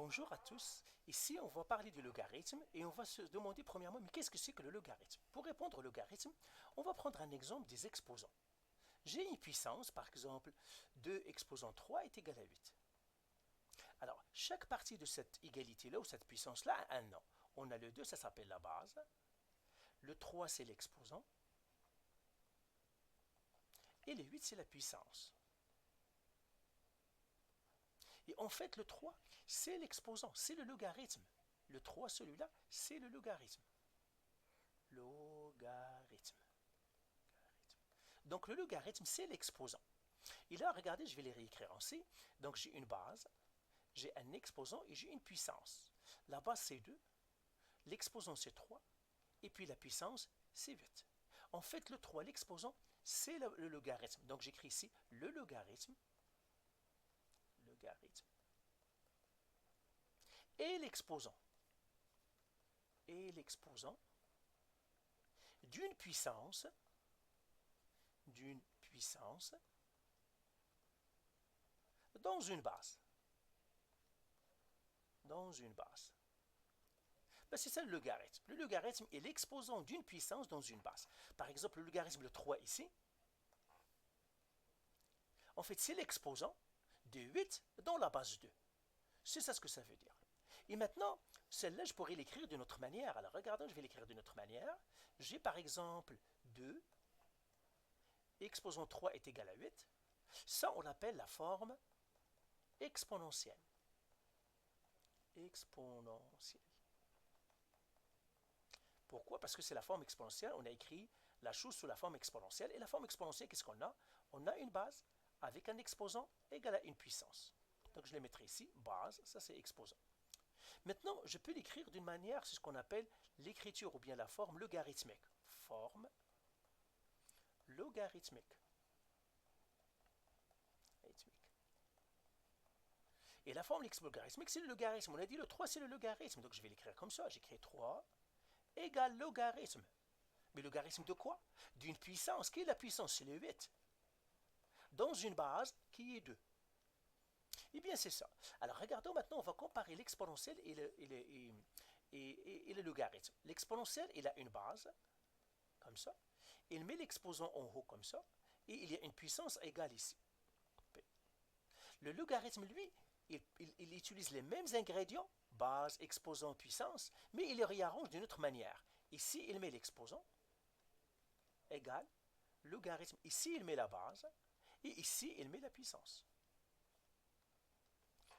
Bonjour à tous. Ici, on va parler du logarithme et on va se demander premièrement, mais qu'est-ce que c'est que le logarithme? Pour répondre au logarithme, on va prendre un exemple des exposants. J'ai une puissance, par exemple, 2 exposant 3 est égal à 8. Alors, chaque partie de cette égalité-là ou cette puissance-là a un nom. On a le 2, ça s'appelle la base. Le 3, c'est l'exposant. Et le 8, c'est la puissance. Et en fait, le 3, c'est l'exposant, c'est le logarithme. Le 3, celui-là, c'est le logarithme. Logarithme. Donc le logarithme, c'est l'exposant. Et là, regardez, je vais les réécrire en C. Donc j'ai une base, j'ai un exposant et j'ai une puissance. La base, c'est 2, l'exposant, c'est 3, et puis la puissance, c'est 8. En fait, le 3, l'exposant, c'est le logarithme. Donc j'écris ici le logarithme, et l'exposant, d'une puissance, dans une base. Ben, c'est ça le logarithme. Le logarithme est l'exposant d'une puissance dans une base. Par exemple, le logarithme de 3 ici, en fait, c'est l'exposant de 8 dans la base 2. C'est ça ce que ça veut dire. Et maintenant, celle-là, je pourrais l'écrire d'une autre manière. Alors, regardons, je vais l'écrire d'une autre manière. J'ai par exemple 2, exposant 3 est égal à 8. Ça, on l'appelle la forme exponentielle. Pourquoi? Parce que c'est la forme exponentielle. On a écrit la chose sous la forme exponentielle. Et la forme exponentielle, qu'est-ce qu'on a? On a une base avec un exposant égal à une puissance. Donc, je les mettrai ici. Base, ça c'est exposant. Maintenant, je peux l'écrire d'une manière, c'est ce qu'on appelle l'écriture ou bien la forme logarithmique. Forme logarithmique. Et la forme logarithmique, c'est le logarithme. On a dit le 3, c'est le logarithme. Donc, je vais l'écrire comme ça. J'écris 3 égale logarithme. Mais logarithme de quoi? D'une puissance. Qui est la puissance? C'est le 8. Dans une base qui est 2. Eh bien, c'est ça. Alors, regardons maintenant, on va comparer l'exponentielle et le logarithme. L'exponentielle, il a une base, comme ça. Il met l'exposant en haut, comme ça. Et il y a une puissance égale ici. Le logarithme, lui, il utilise les mêmes ingrédients, base, exposant, puissance, mais il les réarrange d'une autre manière. Ici, il met l'exposant, égale, logarithme. Ici, il met la base, et ici, il met la puissance.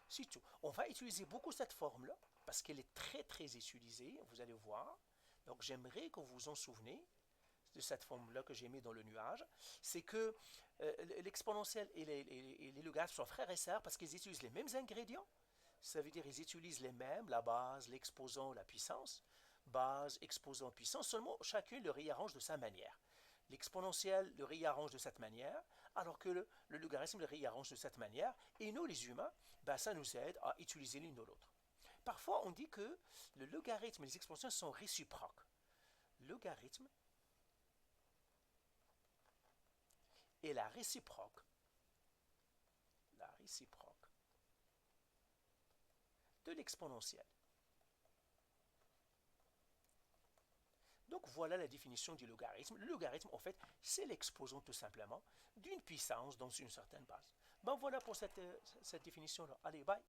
C'est tout. On va utiliser beaucoup cette forme-là, parce qu'elle est très, très utilisée, vous allez voir. Donc, j'aimerais que vous vous en souvenez de cette forme-là que j'ai mis dans le nuage, c'est que l'exponentielle et les logarithmes sont frères et sœurs parce qu'ils utilisent les mêmes ingrédients. Ça veut dire qu'ils utilisent les mêmes, la base, l'exposant, la puissance. Base, exposant, puissance, seulement chacun le réarrange de sa manière. L'exponentielle le réarrange de cette manière, alors que le logarithme le réarrange de cette manière. Et nous, les humains, ben, ça nous aide à utiliser l'une de l'autre. Parfois, on dit que le logarithme et les exponentielles sont réciproques. Logarithme et la réciproque de l'exponentielle. Donc voilà la définition du logarithme. Le logarithme, en fait, c'est l'exposant tout simplement d'une puissance dans une certaine base. Ben voilà pour cette définition-là. Allez, bye!